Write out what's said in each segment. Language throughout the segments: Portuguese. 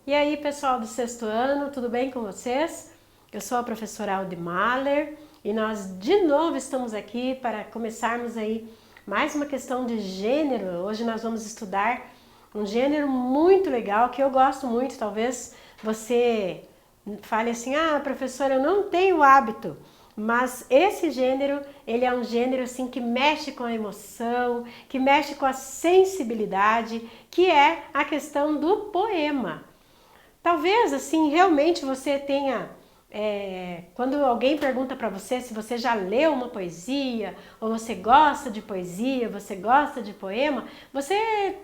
E aí, pessoal do sexto ano, tudo bem com vocês? Eu sou a professora Aldi Mahler e nós de novo estamos aqui para começarmos aí mais uma questão de gênero. Hoje nós vamos estudar um gênero muito legal que eu gosto muito. Talvez você fale assim: ah, professora, eu não tenho hábito. Mas esse gênero, ele é um gênero assim que mexe com a emoção, que mexe com a sensibilidade, que é a questão do poema. Talvez assim realmente você tenha, quando alguém pergunta para você se você já leu uma poesia, ou você gosta de poesia, você gosta de poema, você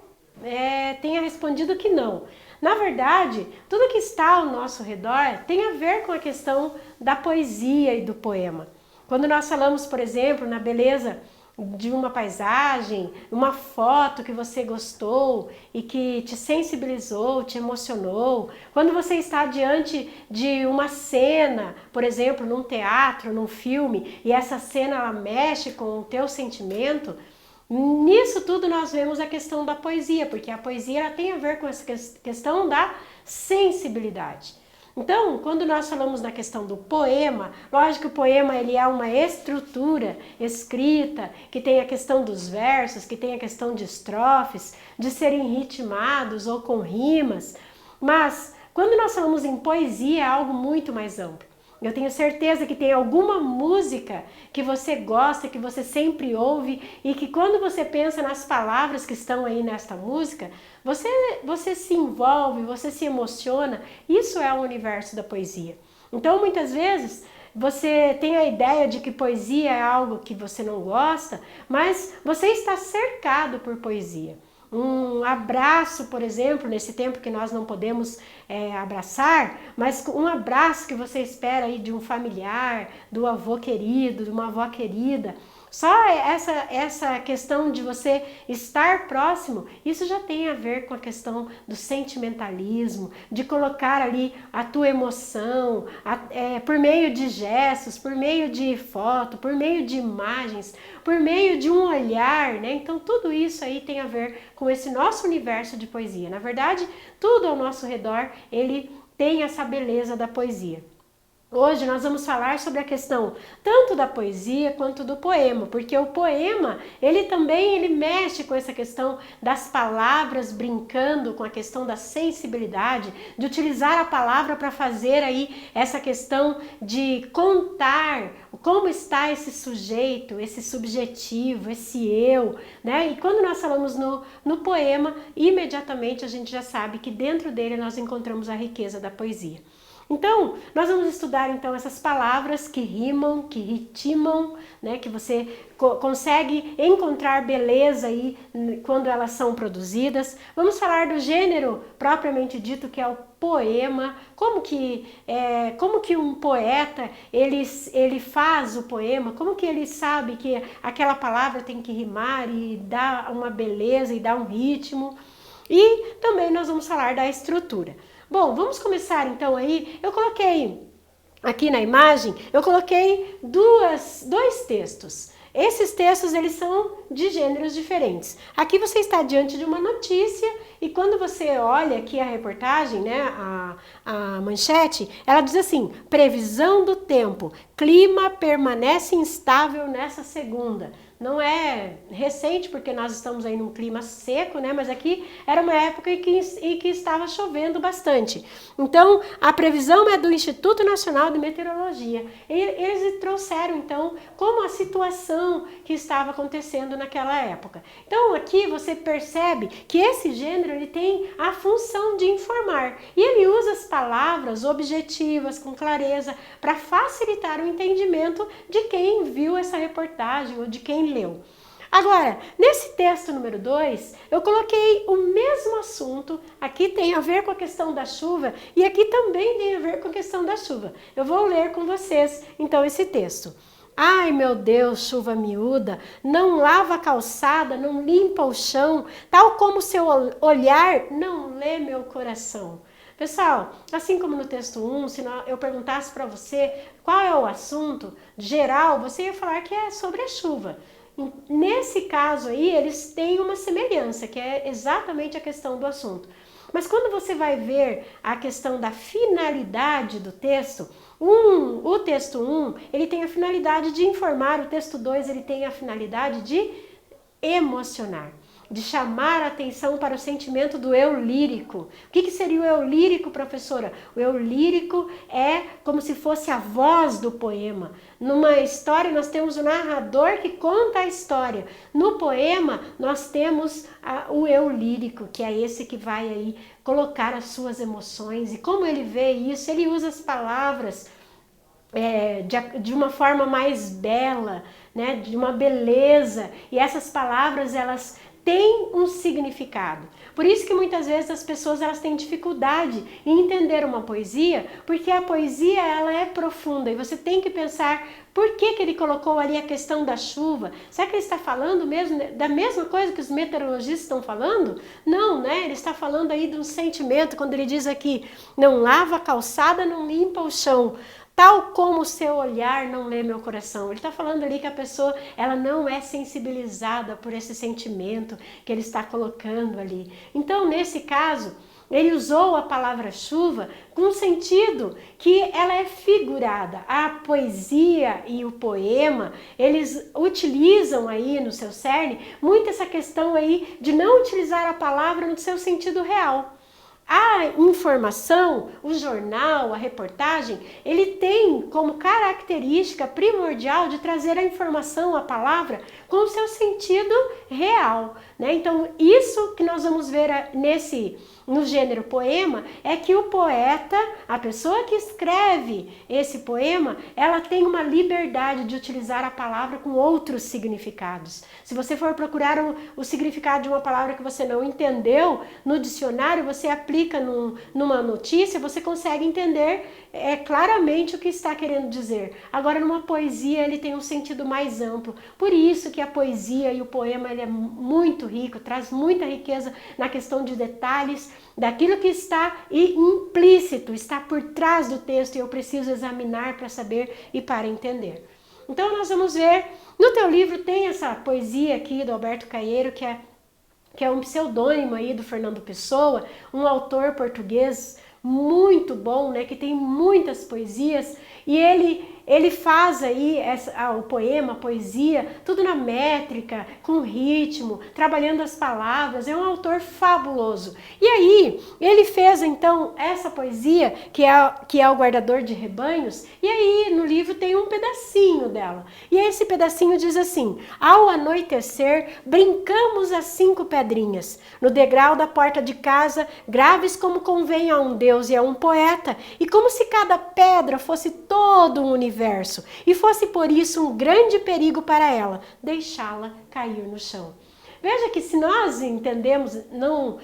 tenha respondido que não. Na verdade, tudo que está ao nosso redor tem a ver com a questão da poesia e do poema. Quando nós falamos, por exemplo, na beleza de uma paisagem, uma foto que você gostou e que te sensibilizou, te emocionou, quando você está diante de uma cena, por exemplo, num teatro, num filme, e essa cena ela mexe com o teu sentimento, nisso tudo nós vemos a questão da poesia, porque a poesia ela tem a ver com essa questão da sensibilidade. Então, quando nós falamos na questão do poema, lógico que o poema ele é uma estrutura escrita, que tem a questão dos versos, que tem a questão de estrofes, de serem ritmados ou com rimas, mas quando nós falamos em poesia é algo muito mais amplo. Eu tenho certeza que tem alguma música que você gosta, que você sempre ouve e que quando você pensa nas palavras que estão aí nesta música, você se envolve, você se emociona. Isso é o universo da poesia. Então, muitas vezes, você tem a ideia de que poesia é algo que você não gosta, mas você está cercado por poesia. Um abraço, por exemplo, nesse tempo que nós não podemos abraçar, mas um abraço que você espera aí de um familiar, do avô querido, de uma avó querida. Só essa questão de você estar próximo, isso já tem a ver com a questão do sentimentalismo, de colocar ali a tua emoção, por meio de gestos, por meio de foto, por meio de imagens, por meio de um olhar, né? Então tudo isso aí tem a ver com esse nosso universo de poesia. Na verdade, tudo ao nosso redor, ele tem essa beleza da poesia. Hoje nós vamos falar sobre a questão tanto da poesia quanto do poema, porque o poema, ele mexe com essa questão das palavras, brincando com a questão da sensibilidade, de utilizar a palavra para fazer aí essa questão de contar como está esse sujeito, esse subjetivo, esse eu, né? E quando nós falamos no poema, imediatamente a gente já sabe que dentro dele nós encontramos a riqueza da poesia. Então, nós vamos estudar então essas palavras que rimam, que ritmam, né, que você consegue encontrar beleza aí quando elas são produzidas. Vamos falar do gênero propriamente dito, que é o poema, como que um poeta ele faz o poema, como que ele sabe que aquela palavra tem que rimar e dar uma beleza e dar um ritmo. E também nós vamos falar da estrutura. Bom, vamos começar então aí. Eu coloquei aqui na imagem, eu coloquei dois textos. Esses textos, eles são de gêneros diferentes. Aqui você está diante de uma notícia e quando você olha aqui a reportagem, né, a manchete, ela diz assim: previsão do tempo, clima permanece instável nessa segunda. Não é recente, porque nós estamos aí num clima seco, né? Mas aqui era uma época em que estava chovendo bastante. Então, a previsão é do Instituto Nacional de Meteorologia. Eles trouxeram, então, como a situação que estava acontecendo naquela época. Então, aqui você percebe que esse gênero ele tem a função de informar. E ele usa as palavras objetivas, com clareza, para facilitar o entendimento de quem viu essa reportagem ou de quem leu. Agora, nesse texto número 2, eu coloquei o mesmo assunto, aqui tem a ver com a questão da chuva e aqui também tem a ver com a questão da chuva. Eu vou ler com vocês, então, esse texto. Ai, meu Deus, chuva miúda, não lava a calçada, não limpa o chão, tal como seu olhar não lê meu coração. Pessoal, assim como no texto 1, se eu perguntasse para você qual é o assunto geral, você ia falar que é sobre a chuva. Nesse caso aí, eles têm uma semelhança, que é exatamente a questão do assunto. Mas quando você vai ver a questão da finalidade do texto, o texto 1, ele tem a finalidade de informar, o texto 2, ele tem a finalidade de emocionar, de chamar a atenção para o sentimento do eu lírico. O que seria o eu lírico, professora? O eu lírico é como se fosse a voz do poema. Numa história, nós temos o narrador que conta a história. No poema, nós temos o eu lírico, que é esse que vai aí colocar as suas emoções. E como ele vê isso? Ele usa as palavras de uma forma mais bela, né? De uma beleza. E essas palavras, elas têm um significado. Por isso que muitas vezes as pessoas elas têm dificuldade em entender uma poesia, porque a poesia ela é profunda e você tem que pensar por que ele colocou ali a questão da chuva. Será que ele está falando mesmo da mesma coisa que os meteorologistas estão falando? Não, né? Ele está falando aí de um sentimento, quando ele diz aqui, não lava a calçada, não limpa o chão. Tal como o seu olhar não lê meu coração. Ele está falando ali que a pessoa ela não é sensibilizada por esse sentimento que ele está colocando ali. Então, nesse caso, ele usou a palavra chuva com um sentido que ela é figurada. A poesia e o poema, eles utilizam aí no seu cerne muito essa questão aí de não utilizar a palavra no seu sentido real. A informação, o jornal, a reportagem, ele tem como característica primordial de trazer a informação, a palavra, com o seu sentido real, né? Então, isso que nós vamos ver no gênero poema, é que o poeta, a pessoa que escreve esse poema, ela tem uma liberdade de utilizar a palavra com outros significados. Se você for procurar o significado de uma palavra que você não entendeu, no dicionário você aplica numa notícia, você consegue entender claramente o que está querendo dizer. Agora, numa poesia, ele tem um sentido mais amplo. Por isso que a poesia e o poema ele é muito rico, traz muita riqueza na questão de detalhes, daquilo que está implícito, está por trás do texto e eu preciso examinar para saber e para entender. Então, nós vamos ver, no teu livro tem essa poesia aqui do Alberto Caeiro, que é um pseudônimo aí do Fernando Pessoa, um autor português muito bom, né, que tem muitas poesias, e ele faz aí o poema, a poesia, tudo na métrica, com ritmo, trabalhando as palavras, é um autor fabuloso. E aí, ele fez então essa poesia, que é o Guardador de Rebanhos, e aí no livro tem um pedacinho dela. E esse pedacinho diz assim: ao anoitecer, brincamos as 5 pedrinhas, no degrau da porta de casa, graves como convém a um Deus e a um poeta, e como se cada pedra fosse todo um universo, e fosse por isso um grande perigo para ela, deixá-la cair no chão. Veja que se nós entendemos, não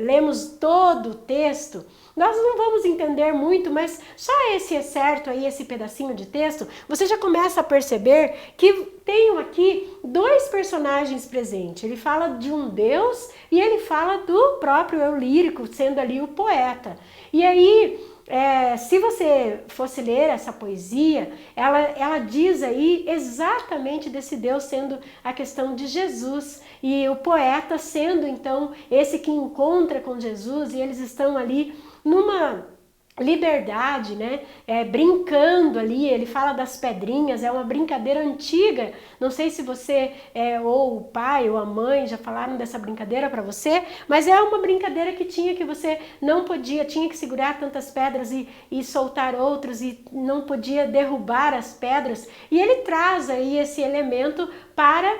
lemos todo o texto, nós não vamos entender muito, mas só esse excerto aí, esse pedacinho de texto, você já começa a perceber que tem aqui 2 personagens presentes. Ele fala de um Deus e ele fala do próprio eu lírico, sendo ali o poeta. E aí, se você fosse ler essa poesia, ela diz aí exatamente desse Deus sendo a questão de Jesus e o poeta sendo então esse que encontra com Jesus e eles estão ali numa liberdade, né? Brincando ali, ele fala das pedrinhas, é uma brincadeira antiga, não sei se você ou o pai ou a mãe já falaram dessa brincadeira para você, mas é uma brincadeira que você não podia, tinha que segurar tantas pedras e soltar outros e não podia derrubar as pedras, e ele traz aí esse elemento para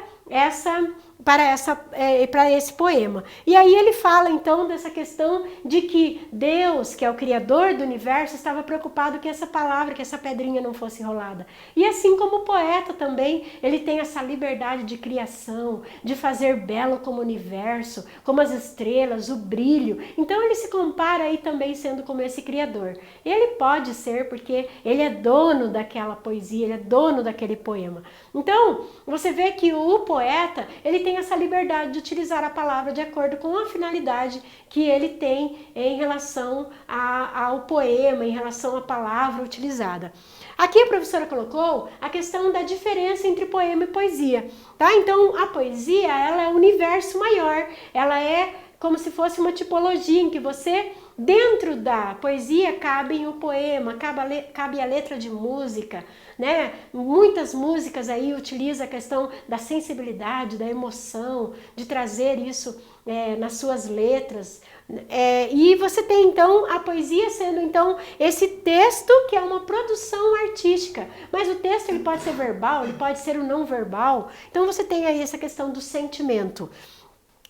esse poema. E aí ele fala então dessa questão de que Deus, que é o Criador do universo, estava preocupado que essa palavra, que essa pedrinha não fosse enrolada. E assim como o poeta também, ele tem essa liberdade de criação, de fazer belo como o universo, como as estrelas, o brilho. Então ele se compara aí também sendo como esse Criador. Ele pode ser porque ele é dono daquela poesia, ele é dono daquele poema. Então, você vê que o poeta, ele tem tem essa liberdade de utilizar a palavra de acordo com a finalidade que ele tem em relação ao poema, em relação à palavra utilizada. Aqui a professora colocou a questão da diferença entre poema e poesia, tá? Então a poesia, ela é um universo maior, ela é como se fosse uma tipologia em que você, dentro da poesia, cabe o poema, cabe a letra de música, né? Muitas músicas aí utilizam a questão da sensibilidade, da emoção, de trazer isso nas suas letras. E você tem então a poesia sendo então esse texto que é uma produção artística, mas o texto ele pode ser verbal, ele pode ser o não verbal, então você tem aí essa questão do sentimento.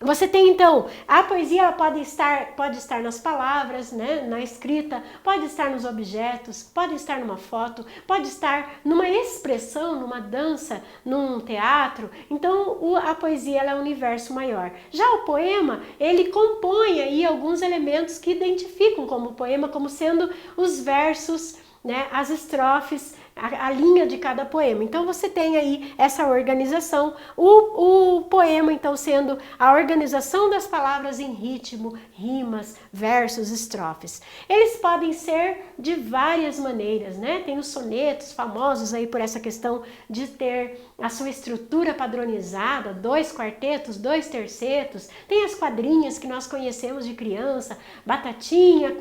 Você tem então, a poesia ela pode estar nas palavras, né, na escrita, pode estar nos objetos, pode estar numa foto, pode estar numa expressão, numa dança, num teatro. Então a poesia ela é um universo maior. Já o poema, ele compõe aí alguns elementos que identificam como poema, como sendo os versos, né, as estrofes, a linha de cada poema. Então você tem aí essa organização, o poema então sendo a organização das palavras em ritmo, rimas, versos, estrofes. Eles podem ser de várias maneiras, né? Tem os sonetos famosos aí por essa questão de ter a sua estrutura padronizada, 2 quartetos, 2 tercetos, tem as quadrinhas que nós conhecemos de criança, batatinha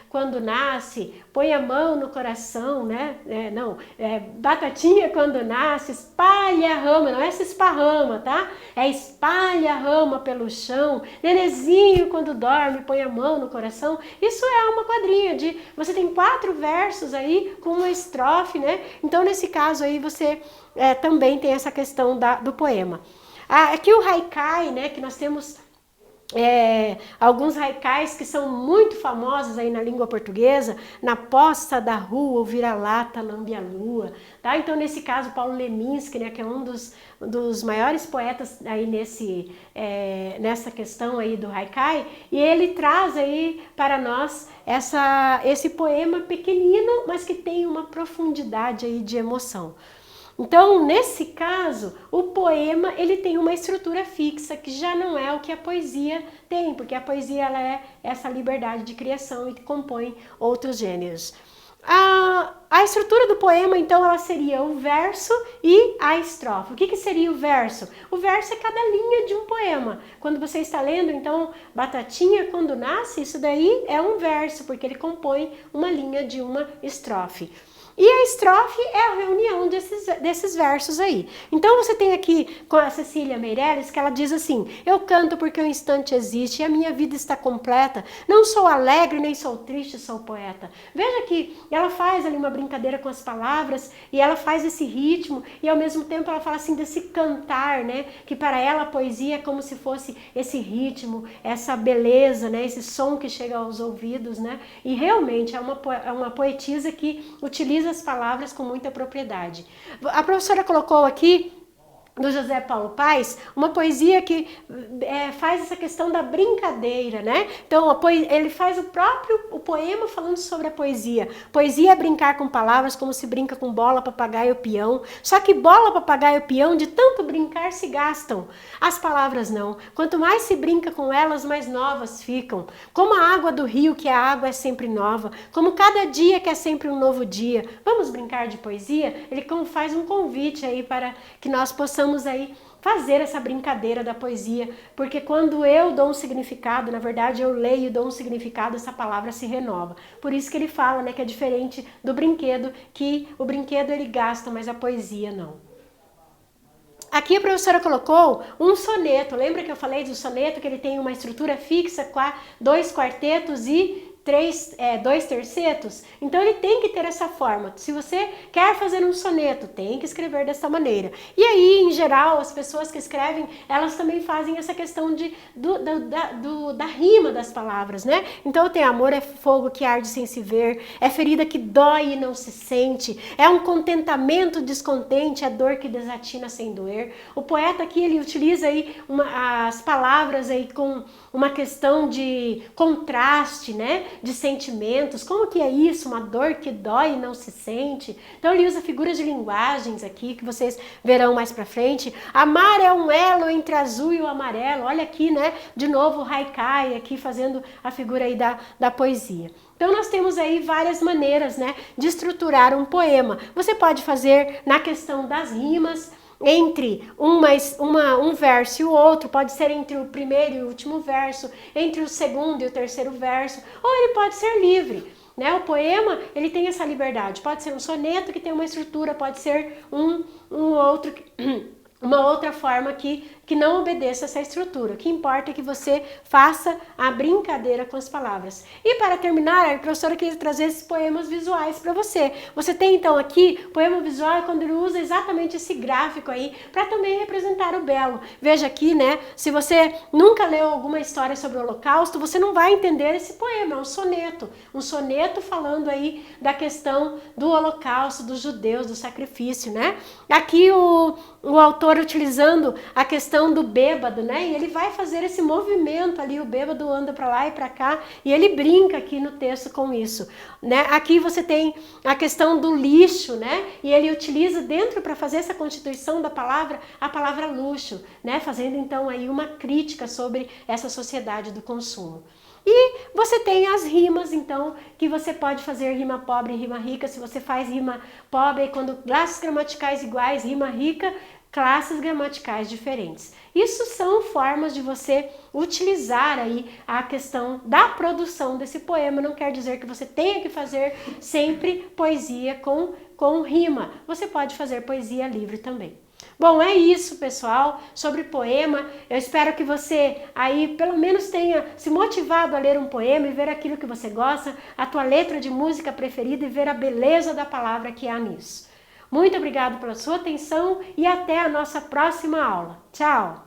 quando nasce, põe a mão no coração, né? Batatinha quando nasce, espalha a rama, não é se esparrama, tá? É espalha a rama pelo chão, nenezinho quando dorme, põe a mão no coração. Isso é uma quadrinha você tem 4 versos aí com uma estrofe, né? Então nesse caso aí você também tem essa questão do poema. Aqui o haikai, né, que nós temos alguns haikais que são muito famosos aí na língua portuguesa, na poça da rua, o vira-lata lambe a lua, tá? Então nesse caso Paulo Leminski, né, que é um dos maiores poetas aí nessa questão aí do haikai, e ele traz aí para nós esse poema pequenino, mas que tem uma profundidade aí de emoção. Então, nesse caso, o poema ele tem uma estrutura fixa, que já não é o que a poesia tem, porque a poesia ela é essa liberdade de criação e que compõe outros gêneros. A estrutura do poema, então, ela seria o verso e a estrofe. O que seria o verso? O verso é cada linha de um poema. Quando você está lendo, então, Batatinha quando nasce, isso daí é um verso, porque ele compõe uma linha de uma estrofe. E a estrofe é a reunião desses versos aí. Então você tem aqui com a Cecília Meirelles que ela diz assim: eu canto porque o instante existe e a minha vida está completa. Não sou alegre nem sou triste, sou poeta. Veja que ela faz ali uma brincadeira com as palavras e ela faz esse ritmo e ao mesmo tempo ela fala assim desse cantar, né? Que para ela a poesia é como se fosse esse ritmo, essa beleza, né? Esse som que chega aos ouvidos, né? E realmente é uma poetisa que utiliza as palavras com muita propriedade. A professora colocou aqui do José Paulo Paes, uma poesia que faz essa questão da brincadeira, né? Então, ele faz o poema falando sobre a poesia. Poesia é brincar com palavras como se brinca com bola, papagaio, peão. Só que bola, papagaio, peão, de tanto brincar se gastam. As palavras não. Quanto mais se brinca com elas, mais novas ficam. Como a água do rio, que a água é sempre nova. Como cada dia que é sempre um novo dia. Vamos brincar de poesia? Ele faz um convite aí para que nós possamos aí fazer essa brincadeira da poesia, porque quando eu dou um significado, na verdade eu leio e dou um significado, essa palavra se renova. Por isso que ele fala, né, que é diferente do brinquedo, que o brinquedo ele gasta, mas a poesia não. Aqui a professora colocou um soneto. Lembra que eu falei do soneto, que ele tem uma estrutura fixa com 2 quartetos e 2 tercetos? Então ele tem que ter essa forma. Se você quer fazer um soneto, tem que escrever dessa maneira. E aí, em geral, as pessoas que escrevem, elas também fazem essa questão da rima das palavras, né? Então tem amor é fogo que arde sem se ver, é ferida que dói e não se sente, é um contentamento descontente, é dor que desatina sem doer. O poeta aqui, ele utiliza aí as palavras aí com uma questão de contraste, né? de sentimentos, como que é isso, uma dor que dói e não se sente. Então ele usa figuras de linguagens aqui, que vocês verão mais pra frente. Amar é um elo entre azul e o amarelo. Olha aqui, né, de novo o haikai aqui fazendo a figura aí da poesia. Então nós temos aí várias maneiras, né, de estruturar um poema. Você pode fazer na questão das rimas, entre um verso e o outro, pode ser entre o primeiro e o último verso, entre o segundo e o terceiro verso, ou ele pode ser livre, né? O poema, ele tem essa liberdade, pode ser um soneto que tem uma estrutura, pode ser uma outra forma que não obedeça essa estrutura. O que importa é que você faça a brincadeira com as palavras. E para terminar, a professora quis trazer esses poemas visuais para você. Você tem então aqui, poema visual é quando ele usa exatamente esse gráfico aí para também representar o belo. Veja aqui, né, se você nunca leu alguma história sobre o Holocausto, você não vai entender esse poema, é um soneto falando aí da questão do Holocausto, dos judeus, do sacrifício, né? Aqui o autor utilizando a questão do bêbado, né? E ele vai fazer esse movimento ali, o bêbado anda para lá e para cá, e ele brinca aqui no texto com isso, né? Aqui você tem a questão do lixo, né? E ele utiliza dentro para fazer essa constituição da palavra, a palavra luxo, né? Fazendo então aí uma crítica sobre essa sociedade do consumo. E você tem as rimas, então, que você pode fazer rima pobre e rima rica. Se você faz rima pobre, quando classes gramaticais iguais, rima rica, classes gramaticais diferentes. Isso são formas de você utilizar aí a questão da produção desse poema. Não quer dizer que você tenha que fazer sempre poesia com rima. Você pode fazer poesia livre também. Bom, é isso, pessoal, sobre poema. Eu espero que você aí pelo menos tenha se motivado a ler um poema e ver aquilo que você gosta, a tua letra de música preferida e ver a beleza da palavra que há nisso. Muito obrigado pela sua atenção e até a nossa próxima aula. Tchau!